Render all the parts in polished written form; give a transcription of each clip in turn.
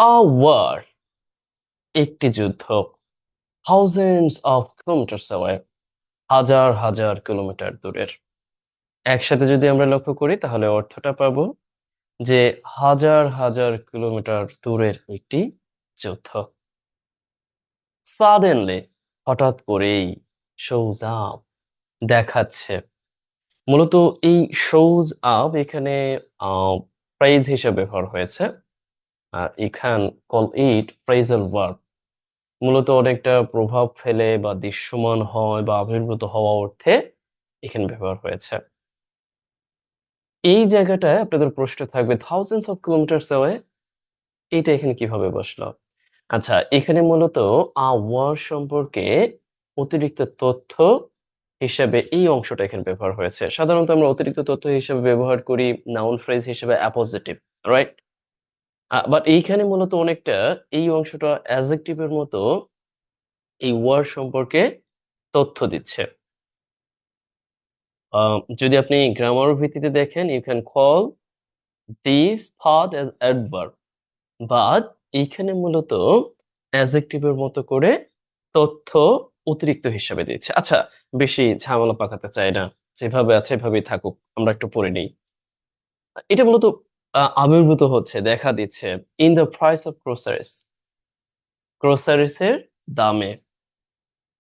আ war একটি যুদ্ধ thousands of kilometres away হাজার হাজার কিলোমিটার দূরের। একসাথে যদি আমরা লক্ষ্য করি তাহলে অর্থটা পাবো যে হাজার হাজার কিলোমিটার দূরের একটি যুদ্ধ। সাডেনলি হঠাৎ করেই শোজ আপ দেখাচ্ছে। মূলত এই শোজ আপ এখানে ফ্রেজ হিসেবে ব্যবহার হয়েছে। আর এখান কল ইট ফ্রেজাল ভার্ব। মূলত অনেকটা প্রভাব ফেলে বা দৃশ্যমান হয় বা আবির্ভূত হওয়া অর্থে এখানে ব্যবহার হয়েছে। এই জায়গাটায় আপনাদের প্রশ্ন থাকবে থাউজেন্ডস অফ কিলোমিটারস অ্যাওয়ে এইটা এখানে কিভাবে বসলো? আচ্ছা, এখানে মূলত ওয়ার সম্পর্কে অতিরিক্ত তথ্য হিসেবে এই অংশটা এখানে ব্যবহার হয়েছে। সাধারণত আমরা অতিরিক্ত তথ্য হিসেবে ব্যবহার করি নাউন ফ্রেজ হিসেবে অ্যাপোজিটিভ, রাইট? বাট এইখানে মূলত অনেকটা এই অংশটা অ্যাডজেক্টিভ এর মতো এই ওয়ার সম্পর্কে তথ্য দিচ্ছে। যদি আপনি গ্রামার ভিত্তিতে দেখেন, you can call this part as adverb, but এইখানে মূলত অ্যাডজেক্টিভ এর মতো করে তথ্য অতিরিক্ত হিসাবে দিচ্ছে। আচ্ছা, বেশি ঝামেলা পাকাতে চাই না। যেভাবে আছে এভাবেই থাকুক। আমরা একটু পড়ে নিই। এটা মূলত আবির্ভূত হচ্ছে, দেখা দিচ্ছে in the price of groceries, groceries এর দামে,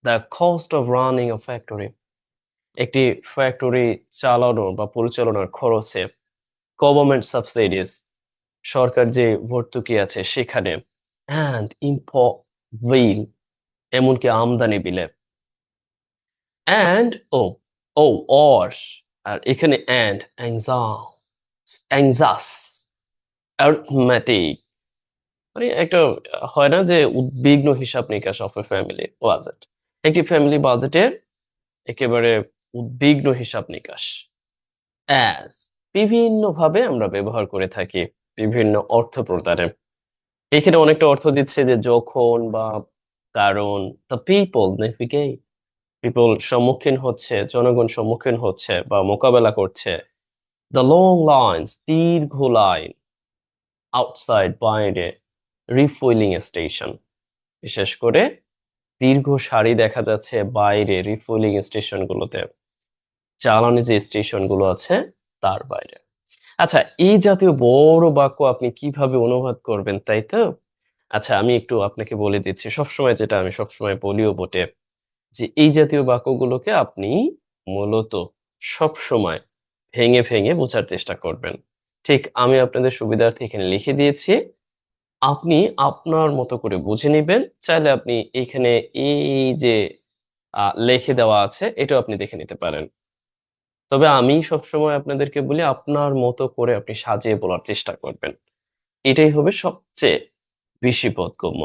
the cost of running a factory, একটি ফ্যাক্টরি চালানোর বা পরিচালনার খরচে, গভর্নমেন্ট সাবসিডিজ, সরকার যে ভর্তুকি আছে সেখানে, অ্যান্ড ইম্পোর্ট বিল, এমনকি আমদানি বিলে, অ্যান্ড অর, আর এখানে অ্যান্ড অ্যাংজাস অ্যারিথমেটিক, মানে একটা হয় না যে উদ্বিগ্ন হিসাব নিকাশ অফ এ ফ্যামিলি বাজেট, একটি ফ্যামিলি বাজেটের একেবারে উদ্বিগ্ন হিসাব নিকাশ। অ্যাজ বিভিন্নভাবে আমরা ব্যবহার করে থাকি বিভিন্ন অর্থ প্রদানে। এখানে অনেকটা অর্থ দিচ্ছে যে যখন বা কারণ। দ্য পিপল নেভিগেট, পিপল সম্মুখীন হচ্ছে, জনগণ সম্মুখীন হচ্ছে বা মোকাবেলা করছে। দ্য লং লাইনস, দীর্ঘ লাইন, আউটসাইড, বাইরে, রিফুয়েলিং স্টেশন, বিশেষ করে দীর্ঘ সারি দেখা যাচ্ছে বাইরে রিফুয়েলিং স্টেশনগুলোতে, জ্বালানি যে স্টেশনগুলো আছে তার বাইরে। আচ্ছা, এই জাতীয় বড় বাক্য আপনি কিভাবে অনুবাদ করবেন, তাই তো? আচ্ছা, আমি একটু আপনাকে বলে দিচ্ছি। সবসময় যেটা আমি সবসময় বলিও বটে যে, এই জাতীয় বাক্যগুলোকে আপনি মূলত সবসময় ভেঙে, ভেঙে বোঝার চেষ্টা করবেন। ঠিক আমি আপনাদের সুবিধার্থে এখানে লিখে দিয়েছি। আপনি আপনার মতো করে বুঝে নিবেন। চাইলে আপনি এইখানে এই যে লিখে দেওয়া আছে, এটাও আপনি দেখে নিতে পারেন। তবে আমি সবসময় আপনাদেরকে বলি আপনার মতো করে আপনি সাজিয়ে বলার চেষ্টা করবেন। এটাই হবে সবচেয়ে বেশি বোধগম্য।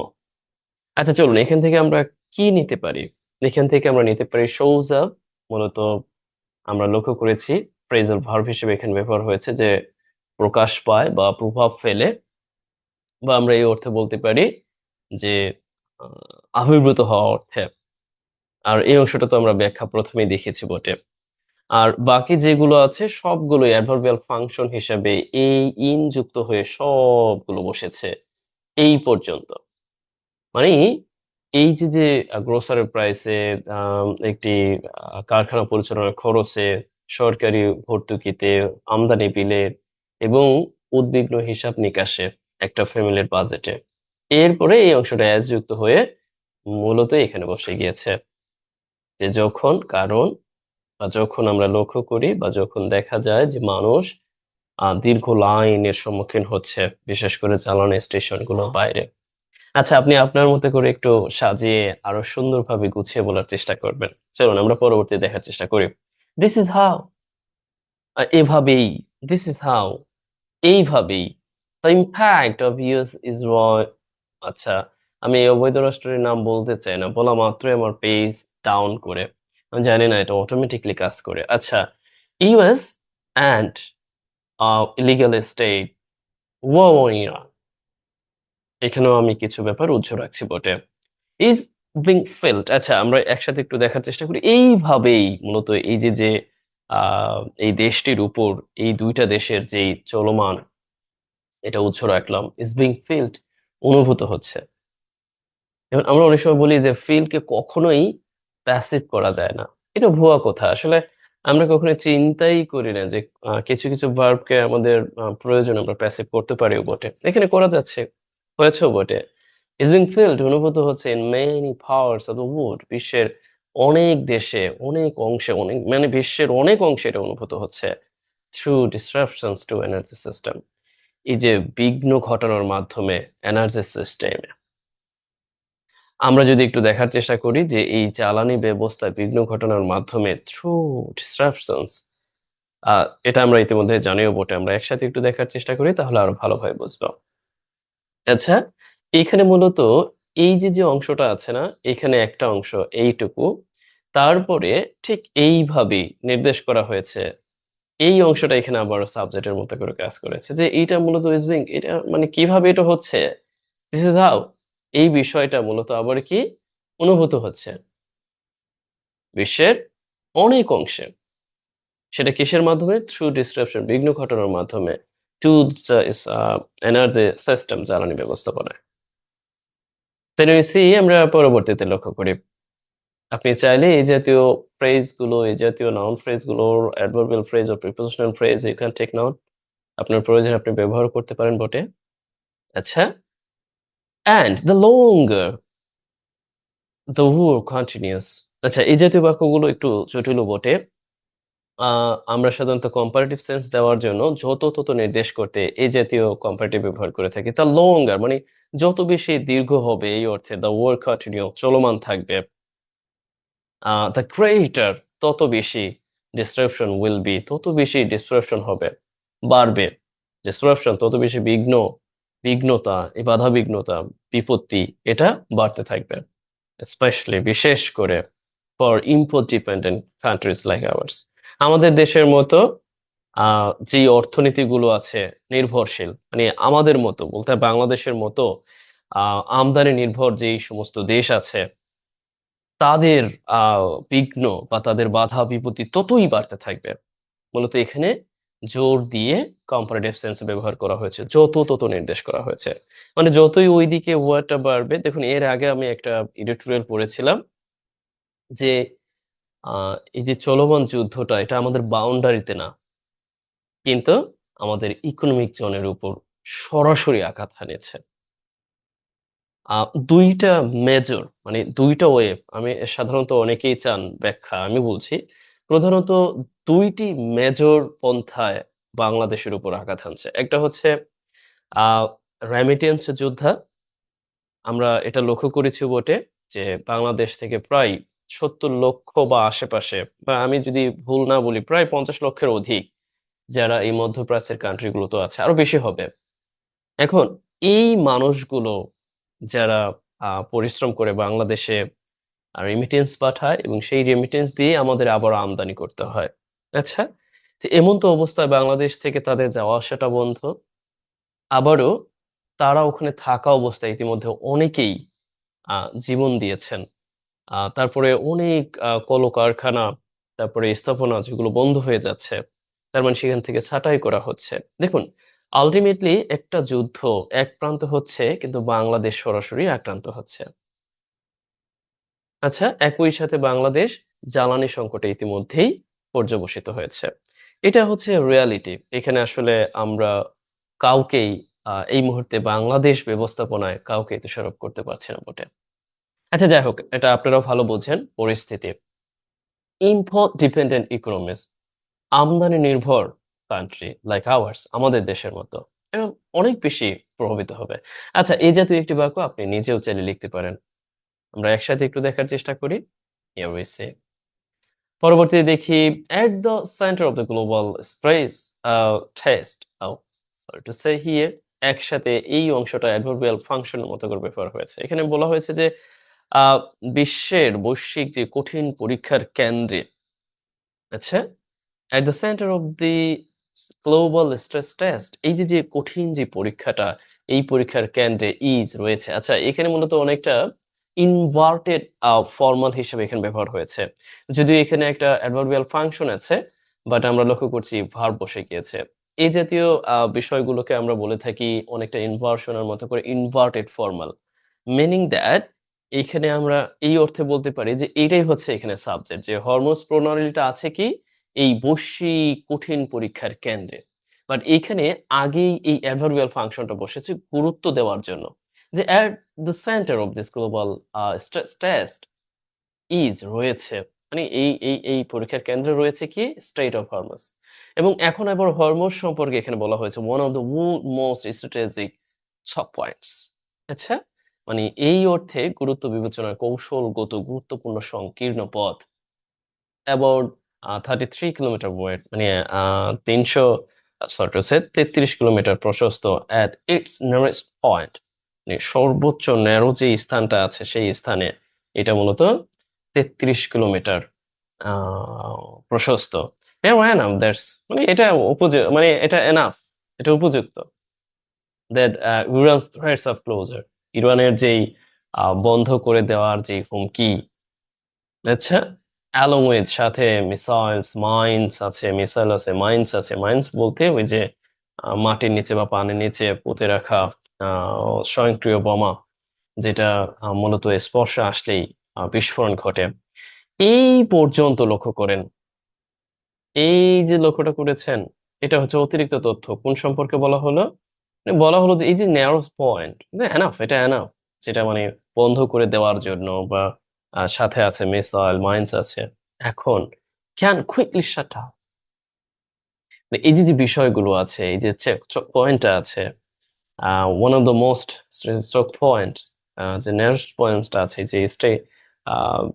আচ্ছা, চলুন এখান থেকে আমরা কি নিতে পারি? এখান থেকে আমরা নিতে পারি shows up, মূলত আমরা লক্ষ্য করেছি phrasal verb হিসেবে এখানে ব্যবহার হয়েছে যে প্রকাশ পায় বা প্রভাব ফেলে, বা আমরা এই অর্থে বলতে পারি যে আ আবির্ভূত হওয়া অর্থে। আর এই অংশটা তো আমরা ব্যাখ্যা ১ম এই দেখেছি বটে। আর বাকি যেগুলো আছে সবগুলোই অ্যাডভার্বিয়াল ফাংশন হিসেবে এই ইন যুক্ত হয়ে সবগুলো বসেছে এই পর্যন্ত। মানে এই যে গ্রোসারি প্রাইসে, একটি কারখানা পরিচালনার খরচে, সরকারি ভর্তুকিতে, আমদানি বিলে এবং উদ্বিগ্ন হিসাব নিকাশে একটা ফ্যামিলির বাজেটে। এরপরে এই অংশটা অ্যাজ যুক্ত হয়ে মূলত এখানে বসে গিয়েছে। যে যখন, কারণ, বা যখন আমরা লক্ষ্য করি বা যখন দেখা যায় যে মানুষ দীর্ঘ লাইনের সম্মুখীন হচ্ছে, বিশেষ করে জ্বালানি স্টেশনগুলোর বাইরে। আচ্ছা, আপনি আপনার মতো করে একটু সাজিয়ে আরো সুন্দরভাবে গুছিয়ে বলার চেষ্টা করবেন। চলুন আমরা পরবর্তী দেখার চেষ্টা করি। "This is how", এভাবেই, "This is how", এইভাবেই। "The impact of US is why", আচ্ছা, আমি এই অবৈধ রাষ্ট্রের নাম বলতে চাই না। বলা মাত্রই আমার পেজ ডাউন করে। আমি জানি না এটা অটোমেটিক্যালি কাজ করে। আচ্ছা, "US and illegal state war on Iran", এখানেও আমি কিছু ব্যাপার উজ্জ্ব রাখছি বটে। ইজ বিং ফেল্ট, আচ্ছা আমরা একসাথে একটু দেখার চেষ্টা করি। এইভাবেই মূলত এই যে আ এই দেশটির উপর এই ২ টা দেশের যেই চলমান, এটা উৎস রাখলাম। ইজ বিং ফিল্ড অনুভূত হচ্ছে। এবং আমরা অনেক সময় বলি যে ফিলকে কখনোই প্যাসিভ করা যায় না। এটা ভুয়া কথা। আসলে আমরা কখনোই চিন্তাই করি না যে কিছু, কিছু ভার্বকে আমাদের প্রয়োজনে আমরা প্যাসিভ করতে পারিও বটে। এখানে করা যাচ্ছে, হয়েছেও বটে। is being felt অনুভূত হচ্ছে in many parts of the world বিশ্বের অনেক দেশে, অনেক অংশে, অনেক মানে বিশ্বের অনেক অংশে এটা অনুভূত হচ্ছে through disruptions to energy system এই যে বিঘ্ন ঘটানোর মাধ্যমে এনার্জি সিস্টেমে। আমরা যদি একটু দেখার চেষ্টা করি যে এই জ্বালানি ব্যবস্থায় বিঘ্ন ঘটানোর মাধ্যমে থ্রু ডিসরাপশনস আ এটা আমরা ইতিমধ্যে জানিও বটে। আমরা একসাথে একটু দেখার চেষ্টা করি তাহলে আরো ভালোভাবে বুঝবো। আচ্ছা, এইখানে মূলত এই যে অংশটা আছে না? এখানে একটা অংশ এইটুকু। তারপরে ঠিক এইভাবেই নির্দেশ করা হয়েছে। এই অংশটা এখানে আবারও সাবজেক্ট এর মতো করে কাজ করেছে। যে এইটা মূলত ইস বিং এটা মানে কিভাবে এটা হচ্ছে? দিস ইজ হাউ এই বিষয়টা মূলত আবার কি অনুভূত হচ্ছে। বিশ্বের অনেক অংশে। সেটা কিসের মাধ্যমে? থ্রু ডিসরাপশন বিঘ্ন ঘটানোর মাধ্যমে টু দ্যা এনার্জি সিস্টেম জ্বালানি ব্যবস্থাপনায়। Then we see আমরা পরবর্তীতে লক্ষ্য করি। আপনি চাইলে এই জাতীয় ফ্রেজ গুলো, এই জাতীয় নাউন ফ্রেজ গুলোর অ্যাডভার্বিয়াল ফ্রেজ ও prepositional phrase you can take noun. আপনার প্রয়োজনে আপনি ব্যবহার করতে পারেন বটে। আচ্ছা? And the longer the war continues আচ্ছা এই জাতীয় বাক্যগুলো একটু জটিলও বটে। আ আমরা সাধারণত comparative sense দেওয়ার জন্য যত তত নির্দেশ করতে এই জাতীয় comparative ব্যবহার করে থাকি। the longer মানে যত বেশি দীর্ঘ হবে এই অর্থে the war continue চলমান থাকবে। the greater তত বেশি disruption will be তত বেশি disruption হবে, বাড়বে। disruption তত বেশি বিঘ্নতা, এই বাধাবিঘ্নতা, বিপত্তি এটা বাড়তে থাকবে। স্পেশালি বিশেষ করে for import dependent countries like hours আমাদের দেশের মতো যেই অর্থনীতিগুলো আছে নির্ভরশীল মানে আমাদের মতো বলতে হয় বাংলাদেশের মতো আমদানি নির্ভর যেই সমস্ত দেশ আছে তাদের বিঘ্ন বা তাদের বাধা বিপত্তি ততই বাড়তে থাকবে মূলত এখানে জোর দিয়ে কম্পারেটিভ সেন্স ব্যবহার করা হয়েছে যত তত নির্দেশ করা হয়েছে মানে যতই ওইদিকে ওয়ার্ডটা বাড়বে দেখুন এর আগে আমি একটা এডিটোরিয়াল পড়েছিলাম যে আ এই যে চলমান যুদ্ধটা এটা আমাদের বাউন্ডারিতে না। কিন্তু আমাদের ইকোনমিক জোনের উপর সরাসরি আঘাত হানিয়েছে। আ ২ টা মেজর মানে ২ টা ওয়েভ আমি সাধারণত অনেকেই চান ব্যাখ্যা। আমি বলছি প্রধানত ২ টি মেজর পন্থায় বাংলাদেশের উপর আঘাত হানছে। একটা হচ্ছে আ রেমিটেন্স যোদ্ধা। আমরা এটা লক্ষ্য করেছি বটে যে বাংলাদেশ থেকে প্রায় ৭০ লক্ষ বা আশেপাশে বা আমি যদি ভুল না বলি প্রায় ৫০ লক্ষের অধিক যারা এই মধ্যপ্রাচ্যের কান্ট্রি গুলোতেও আছে, আরো বেশি হবে। এখন এই মানুষগুলো যারা পরিশ্রম করে বাংলাদেশে রেমিটেন্স পাঠায় এবং সেই রেমিটেন্স দিয়ে আমাদের আবারও আমদানি করতে হয়। আচ্ছা? তো এমন তো অবস্থায় বাংলাদেশ থেকে তাদের যাওয়া আসাটা বন্ধ। আবারও তারা ওখানে থাকা অবস্থায় ইতিমধ্যে অনেকেই আ জীবন দিয়েছেন। তারপরে অনেক কলকারখানা, তারপরে স্থাপনা যেগুলো বন্ধ হয়ে যাচ্ছে। তার মানে সেখান থেকে ছাঁটাই করা হচ্ছে। দেখুন আল্টিমেটলি একটা যুদ্ধ এক প্রান্ত হচ্ছে কিন্তু বাংলাদেশ সরাসরি আক্রান্ত হচ্ছে। আচ্ছা একই সাথে বাংলাদেশ জ্বালানি সংকটে ইতিমধ্যেই পর্যবসিত হয়েছে। এটা হচ্ছে রিয়ালিটি। এখানে আসলে আমরা কাউকেই এই মুহূর্তে বাংলাদেশ ব্যবস্থাপনায় কাউকেই দোষারোপ করতে পারছি না বটে। আচ্ছা যাই হোক, এটা আপনারাও ভালো বোঝেন পরিস্থিতি। import dependent economies আমদানি নির্ভর কান্ট্রি লাইক আওয়ার্স আমাদের দেশের মতো এরা অনেক বেশি প্রভাবিত হবে। আচ্ছা এই জাতীয় একটি বাক্য আপনি নিজেও চাইলে লিখতে পারেন। আমরা একসাথে একটু দেখার চেষ্টা করি। Here we see পরবর্তীতে দেখি at the center of the global stress test sorry to say here একসাথে এই অংশটা অ্যাডভার্বিয়াল ফাংশনের মতো করে ব্যবহার হয়েছে। এখানে বলা হয়েছে যে আ বিশ্বের বৈশ্বিক যে কঠিন পরীক্ষার কেন্দ্রে আচ্ছা at the center of the global stress test এই যে কঠিন যে পরীক্ষাটা এই পরীক্ষার কেন্দ্রে রয়েছে। আচ্ছা এখানে মূলত অনেকটা ইনভার্টেড ফরমাল হিসেবে এখানে ব্যবহার হয়েছে। যদিও এখানে একটা অ্যাডভার্বিয়াল ফাংশন আছে বাট আমরা লক্ষ্য করছি ভার্ব বসে গিয়েছে। এই জাতীয় বিষয়গুলোকে আমরা বলে থাকি অনেকটা ইনভার্সনের মতো করে ইনভার্টেড ফর্মাল, মিনিং দ্যাট এইখানে আমরা এই অর্থে বলতে পারি যে এইটাই হচ্ছে এখানে সাবজেক্ট, যে হরমোজ প্রণালীটা আছে কি এই বৈশ্বিক কঠিন পরীক্ষার কেন্দ্রে। বাট এইখানে আগেই এই অ্যাডভার্বিয়াল ফাংশনটা বসেছে গুরুত্ব দেওয়ার জন্য, যে at the centre of this global stress test is রয়েছে, মানে এই পরীক্ষার কেন্দ্রে রয়েছে কি স্ট্রেইট অফ হরমুজ। এবং এখন আবার হরমুজ সম্পর্কে এখানে বলা হয়েছে one of the most strategic সব পয়েন্টস। আচ্ছা, মানে এই অর্থে গুরুত্ব বিবেচনার কৌশলগত গুরুত্বপূর্ণ সংকীর্ণ পথ অ্যাবাউট 33 কিলোমিটার ওয়েড, মানে 300 সরি টু সে 33 কিলোমিটার প্রশস্ত অ্যাট ইটস নিয়ারেস্ট পয়েন্ট, মানে সর্বোচ্চ ন্যারো যে স্থানটা আছে সেই স্থানে এটা মূলত 33 কিলোমিটার প্রশস্ত। এনাফ দ্যাটস, মানে এটা মানে এটা এনাফ, এটা উপযুক্ত। That Iran's threats of closure, ইরানের যেই বন্ধ করে দেওয়ার যে হুমকি, আচ্ছা, অ্যালং উইথ সাথে মিসাইলস মাইন্স আছে, মিসাইল আছে, মাইন্স আছে। মাইন্স বলতে ওই যে মাটির নিচে বা পানির নিচে পুঁতে রাখা স্বয়ংক্রিয় বোমা, যেটা মূলত স্পর্শে আসলেই বিস্ফোরণ ঘটে। এই পর্যন্ত লক্ষ্য করেন, এই যে লক্ষ্যটা করেছেন, এটা হচ্ছে অতিরিক্ত তথ্য কোন সম্পর্কে বলা হলো, মানে বলা হলো যে এই যে ন্যারো পয়েন্ট, এনাফ, এটা এনাফ, যেটা মানে বন্ধ করে দেওয়ার জন্য, বা সাথে আছে মিসাইল মাইন্স আছে। এখন ক্যান কুইকলি শাট আপ, এই যে যে বিষয়গুলো আছে, এই যে পয়েন্টটা আছে, ওয়ান অফ দ্য মোস্ট চোখ পয়েন্টস, যে নেক্সট পয়েন্টসটা আছে, যে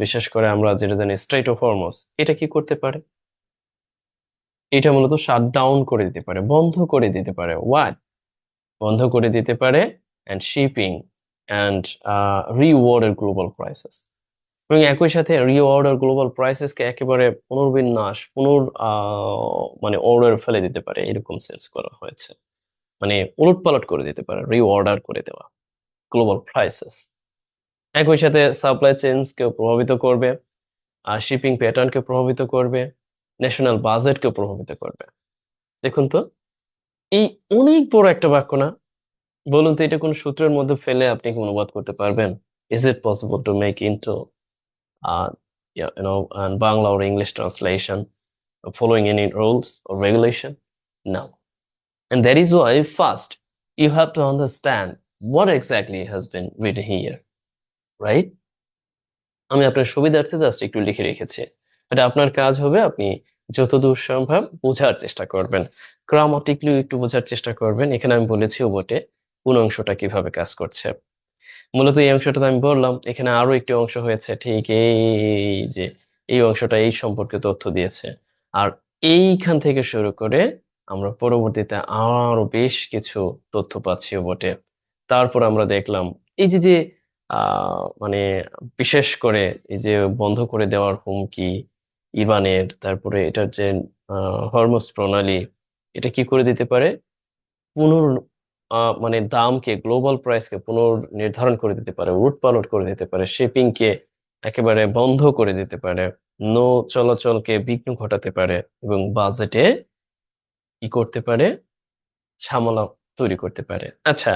বিশেষ করে আমরা যেটা জানি স্ট্রেট অফ হরমুজ, এটা কি করতে পারে, এটা মূলত শাট ডাউন করে দিতে পারে, বন্ধ করে দিতে পারে। হোয়াট, বন্ধ করে দিতে পারে অ্যান্ড শিপিং অ্যান্ড রিওয়ার্ডের গ্লোবাল প্রাইসেস। এবং একই সাথে রিওয়ার্ডার গ্লোবাল প্রাইসেসকে একেবারে পুনর্বিন্যাস মানে অর্ডার ফেলে দিতে পারে, এরকম সেন্স করা হয়েছে, মানে উলটপালট করে দিতে পারে, রিঅর্ডার করে দেওয়া গ্লোবাল প্রাইসেস। একই সাথে সাপ্লাই চেইনসকে প্রভাবিত করবে, আর শিপিং প্যাটার্নকে প্রভাবিত করবে, ন্যাশনাল বাজেটকে প্রভাবিত করবে। দেখুন তো, এই অনেক বড় একটা বাক্য না? বলুন তো, এটা কোন সূত্রের মধ্যে ফেলে আপনি কি অনুবাদ করতে পারবেন? Is it possible to make into Bangla or English translation following any rules or regulation? No. And that is why first you have to understand what exactly has been written here, right? আমি আপনার সুবিধার্থে just একটু লিখে রেখেছি, এটা আপনার কাজ হবে, আপনি যতদূর সম্ভব বোঝার চেষ্টা করবেন, গ্রামাটিক্যালি একটু বোঝার চেষ্টা করবেন। এখানে আমি বলেছিও বটে কোন অংশটা কিভাবে কাজ করছে। মূলত এই অংশটা তো আমি বললাম, এখানে আরো একটি অংশ হয়েছে ঠিক এই যে এই অংশটা এই সম্পর্কে তথ্য দিয়েছে। আর এইখান থেকে শুরু করে আমরা পরবর্তীতে আরো বেশ কিছু তথ্য পাচ্ছিও বটে। তারপর আমরা দেখলাম এই যে যে মানে বিশেষ করে এই যে বন্ধ করে দেওয়ার হুমকি ইরানের, তারপরে এটার যে হরমুজ প্রণালী, এটা কি করে দিতে পারে, পুনর মানে দামকে, গ্লোবাল প্রাইসকে পুনর্নির্ধারণ করে দিতে পারে, উলটপালট করে দিতে পারে, শিপিং কে একেবারে বন্ধ করে দিতে পারে, নৌ চলাচলকে বিঘ্ন ঘটাতে পারে, এবং বাজেটে কি করতে পারে, ঝামেলা তৈরি করতে পারে। আচ্ছা,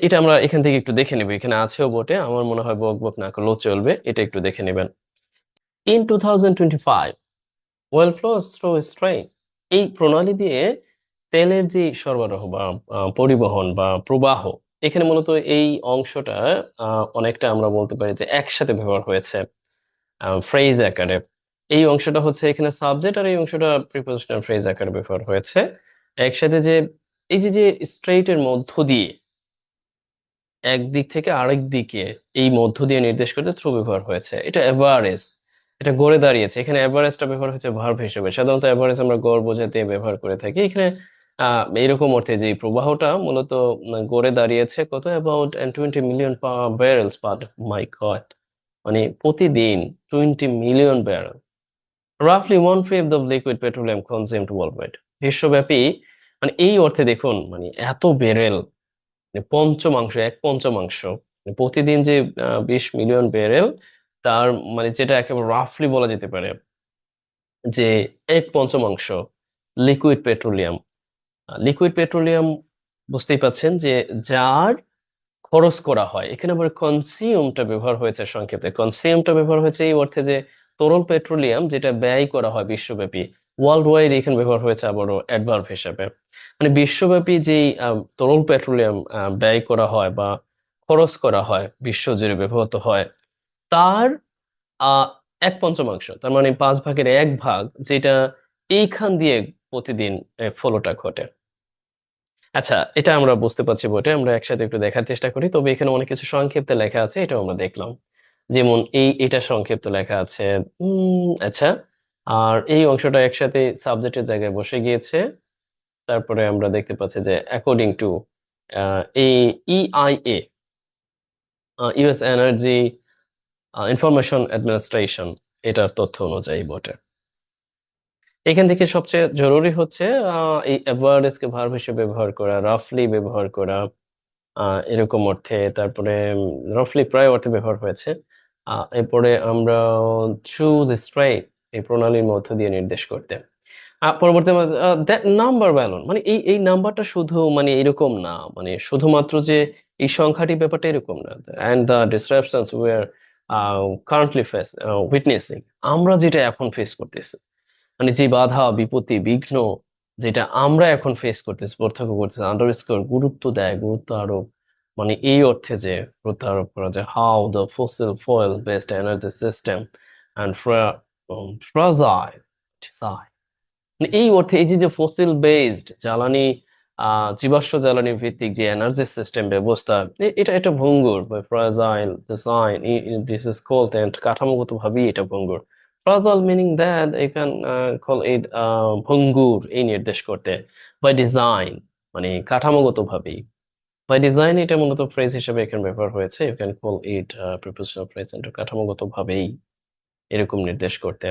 এটা আমরা এখান থেকে একটু দেখে নেব, এখানে আছেও বটে, আমার মনে হয় বক বক না করলেও চলবে, এটা একটু দেখে নেবেন। In 2025 well flows through strain, এই প্রণালী দিয়ে তেলের যে সরবরাহ বা পরিবহন বা প্রবাহ, এখানে মূলত এই অংশটা অনেকটা আমরা বলতে পারি যে একসাথে ব্যবহার হয়েছে ফ্রেজ আকারে। এই অংশটা হচ্ছে এখানে সাবজেক্ট, আর এই অংশটা প্রিপোজিশনাল ফ্রেজ আকারে ব্যবহার হয়েছে একসাথে। যে এই যে যে স্ট্রেইটের মধ্য দিয়ে একদিক থেকে আরেক দিকে, এই মধ্য দিয়ে নির্দেশ করতে থ্রু ব্যবহার হয়েছে। এটা এভারেজ, এটা গড়ে দাঁড়িয়েছে, এখানে এভারেজটা ব্যবহার হচ্ছে ভার্ব হিসেবে। সাধারণত এভারেজ আমরা গড় বোঝাতে ব্যবহার করে থাকি, এখানে এরকম অর্থে যে এই প্রবাহটা মূলত গড়ে দাঁড়িয়েছে কত, about 20 million barrels per my God, মানে প্রতিদিন 20 মিলিয়ন ব্যারেল, রাফলি 1/5 of liquid petroleum consumed worldwide, বিশ্বব্যাপী। মানে এই অর্থে দেখুন, মানে এত বেরেল, মানে পঞ্চমাংশ, এক পঞ্চমাংশ, মানে প্রতিদিন যে 20 মিলিয়ন ব্যারেল, তার মানে যেটা একেবারে রাফলি বলা যেতে পারে যে এক পঞ্চমাংশ লিকুইড পেট্রোলিয়াম লিকুইড পেট্রোলিয়াম বুঝতেই পাচ্ছেন যে যার খরচ করা হয়, এখানে আবার কনসিউমটা ব্যবহার হয়েছে সংক্ষেপে। কনসিউমটা ব্যবহার হয়েছে এই অর্থে যে তরল পেট্রোলিয়াম যেটা ব্যয় করা হয় বিশ্বব্যাপী, ওয়ার্ল্ড ওয়াইড, এখানে ব্যবহার হয়েছে আবারও অ্যাডভার্ব হিসেবে। মানে বিশ্বব্যাপী যেই তরল পেট্রোলিয়াম ব্যয় করা হয় বা খরচ করা হয়, বিশ্বজুড়ে ব্যবহৃত হয়, তার আহ 1/5, তার মানে 1/5 যেটা এইখান দিয়ে প্রতিদিন ফলোটা ঘটে। আচ্ছা, এটা আমরা বুঝতে পারছি বটে, আমরা একসাথে একটু দেখার চেষ্টা করি। তবে এখানে অনেক কিছু সংক্ষিপ্ত লেখা আছে, এটাও আমরা দেখলাম। যেমন এটা সংক্ষিপ্ত লেখা আছে। আচ্ছা, আর এই অংশটা একসাথে সাবজেক্টের জায়গায় বসে গিয়েছে। তারপরে আমরা দেখতে পাচ্ছি যে অ্যাকর্ডিং টু এই EIA, US energy information administration, এটার তথ্য অনুযায়ী বটে। এখান থেকে সবচেয়ে জরুরি হচ্ছে এই অ্যাভারেজকে ভার্ব হিসেবে ব্যবহার করা, রাফলি ব্যবহার করা, এরকম অর্থে, তারপরে রাফলি প্রায় অর্থে ব্যবহার হয়েছে। এরপরে আমরা থ্রু দ্য স্ট্রাইট এই প্রণালীর মধ্য দিয়ে নির্দেশ করতে। পরবর্তী দ্যাট নাম্বার ব্যালন, মানে এই নাম্বারটা শুধু মানে এরকম না, মানে শুধুমাত্র যে এই সংখ্যাটি, ব্যাপারটা এরকম না। And the disruptions we are currently face witnessing, আমরা যেটা এখন ফেস করতেছি, মানে যে বাধা বিপত্তি বিঘ্ন যেটা আমরা এখন ফেস করতেছি, প্রত্যক্ষ করতেছি, আন্ডারস্কোর গুরুত্ব দেয়, গুরুত্ব আরোপ, মানে এই অর্থে যে গুরুত্ব আরোপ করা যায়, how the fossil fuel based energy system and fragile design, মানে এই অর্থে এই যে যে ফসিল বেসড জ্বালানি, জীবাশ্ম জ্বালানি ভিত্তিক যে এনার্জি সিস্টেম ব্যবস্থা, এটা এটা ভঙ্গুর, fragile design, this is called, and কাঠামোগত ভাবেই এটা ভঙ্গুর। Fragile meaning that you can call it ভঙ্গুর, এই নির্দেশ করতে। বাই ডিজাইন মানে কাঠামোগত ভাবেই। বাই ডিজাইন এটা মূলত ফ্রেজ হিসেবে এখানে ব্যবহার হয়েছে, you can call it prepositional phrase, কাঠামোগত ভাবেই এরকম নির্দেশ করতে,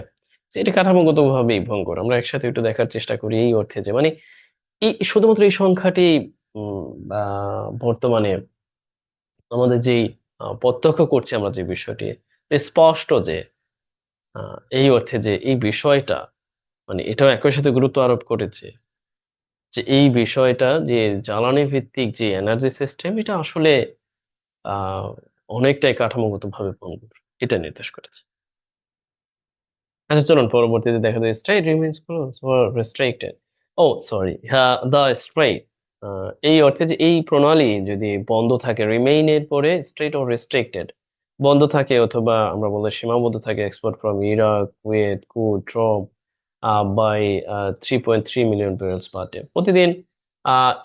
যে এটা কাঠামোগত ভাবেই ভঙ্গুর। আমরা একসাথে একটু দেখার চেষ্টা করি এই অর্থে যে মানে এই শুধুমাত্র এই সংখ্যাটি বা বর্তমানে আমাদের যেই প্রত্যক্ষ করছি আমরা যে বিষয়টি, স্পষ্ট যে এই অর্থে যে এই বিষয়টা, মানে এটাও একই সাথে গুরুত্ব আরোপ করেছে যে এই বিষয়টা যে জ্বালানি ভিত্তিক যে এনার্জি সিস্টেম, এটা আসলে আহ অনেকটাই কাঠামোগত ভাবে ভঙ্গুর, এটা নির্দেশ করেছে। আচ্ছা, চলুন পরবর্তীতে দেখা যায় strait remains close or restricted. Oh sorry, হ্যাঁ, দ্য স্ট্রেইট এই অর্থে যে এই প্রণালী যদি বন্ধ থাকে, রিমেইন এর পরে স্ট্রেইট অর রেস্ট্রিক্টেড বন্ধ থাকে, অথবা আমরা বলতে সীমাবদ্ধ থাকে, export from Iraq, Kuwait could drop by 3.3 million barrels per day, প্রতিদিন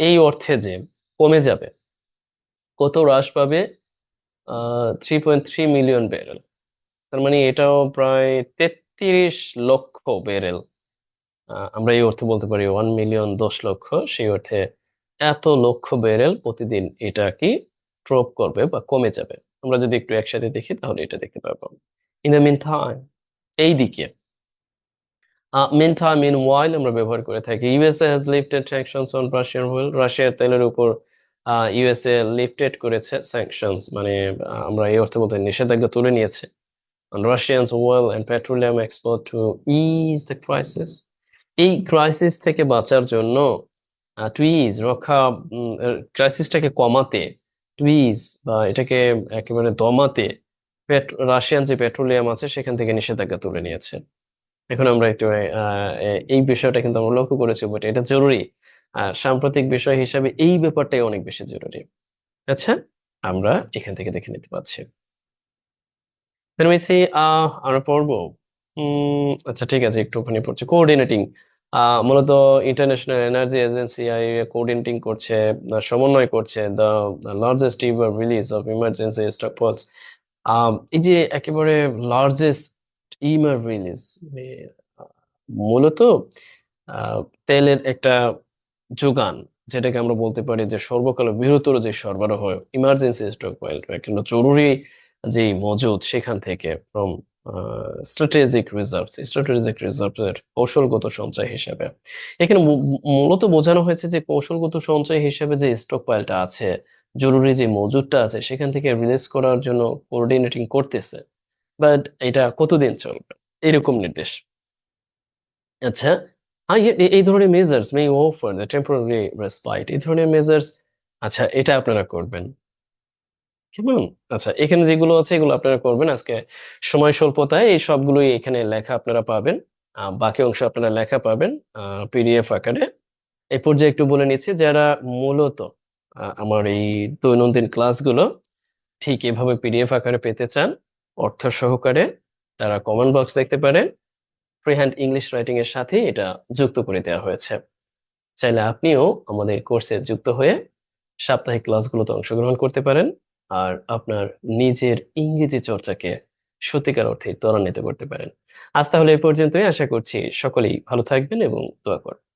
এই অর্থে যে কমে যাবে, কত হ্রাস পাবে? 3.3 মিলিয়ন ব্যারেল, তার মানে এটাও প্রায় 33 লক্ষ ব্যারেল। আমরা এই অর্থে বলতে পারি 1 মিলিয়ন, 10 লক্ষ, সেই অর্থে এত লক্ষ ব্যারেল প্রতিদিন এটা কি ড্রপ করবে বা কমে যাবে। আমরা যদি একটু একসাথে দেখি তাহলে এটা দেখতে পারবো। ইন দ্য মিন টাইম, এইদিকে মিন টাইম, মিন ওয়াইল আমরা ব্যবহার করে থাকি। USA has lifted sanctions on Russian oil, রাশিয়ার তেলের উপর ইউএসএ লিফটেড করেছে স্যাংশনস, মানে আমরা এই অর্থে বলতে নিষেধাজ্ঞা তুলে নিয়েছে on Russia's oil and petroleum export to ease the crisis. এই ক্রাইসিস থেকে বাঁচার জন্য টুইজ রক্ষা, ক্রাইসিসটাকে কমাতে, টুইজ বা এটাকে একেবারে দমাতে রাশিয়ান যে পেট্রোলিয়াম আছে সেখান থেকে নিষেধাজ্ঞা তুলে নিয়েছে। এখন আমরা একটু এই বিষয়টা কিন্তু আমরা লক্ষ্য করেছি, বাট এটা জরুরি। সাম্প্রতিক বিষয় হিসাবে এই ব্যাপারটাই অনেক বেশি জরুরি। আচ্ছা, আমরা এখান থেকে দেখে নিতে পাচ্ছি। Then we see আমরা পড়বো। আচ্ছা, ঠিক আছে, একটুখানি পড়ছি। কোঅর্ডিনেটিং, মূলত international energy agency IEA coordinating করছে, সমন্বয় করছে the largest ever release of emergency stockpiles. এই যে একেবারে লার্জেস্ট ইমার রিলিজ, মানে আহ, মূলত আহ, তেলের একটা যোগান, যেটাকে আমরা বলতে পারি যে সর্বকালের বৃহত্তর যে সরবরাহ, ইমার্জেন্সি স্টক পয়েন্ট, কিন্তু জরুরি যে মজুদ সেখান থেকে, ফ্রম স্ট্র্যাটেজিক রিজার্ভের কৌশলগত সঞ্চয় হিসেবে। এখানে মূলত বোঝানো হয়েছে যে কৌশলগত সঞ্চয় হিসেবে যে স্টক পাইলটা আছে, জরুরি যে মজুদটা আছে, সেখান থেকে রিলিজ করার জন্য কোঅর্ডিনেটিং করতেছে। বাট এটা কতদিন চলবে, এরকম নির্দেশ। আচ্ছা, এই ধরনের measures May offer the temporary respite, এই ধরনের মেজার্স, আচ্ছা এটা আপনারা করবেন কেমন? আচ্ছা এখানে যেগুলো আছে এগুলো আপনারা করবেন আজকে। সময় স্বল্পতায় এই সবগুলোই এখানে লেখা আপনারা পাবেন। বাকি অংশ আপনারা লেখা পাবেন পিডিএফ আকারে। এই পর্যায়ে একটু বলে নিচ্ছি, যারা মূলত আমার এই দৈনন্দিন ক্লাসগুলো ঠিক এভাবে পিডিএফ আকারে পেতে চান অর্থ সহকারে, তারা কমেন্ট বক্স দেখতে পারেন। ফ্রি হ্যান্ড ইংলিশ রাইটিং এর সাথে এটা যুক্ত করে দেওয়া হয়েছে। চাইলে আপনিও আমাদের কোর্সে যুক্ত হয়ে সাপ্তাহিক ক্লাসগুলোতে অংশগ্রহণ করতে পারেন আর আপনার নিজের ইংরেজি চর্চাকে সত্যিকার অর্থে ত্বরান্বিত করতে পারেন। আজ তাহলে এই পর্যন্তই। আশা করছি সকলেই ভালো থাকবেন এবং দোয়া করবেন।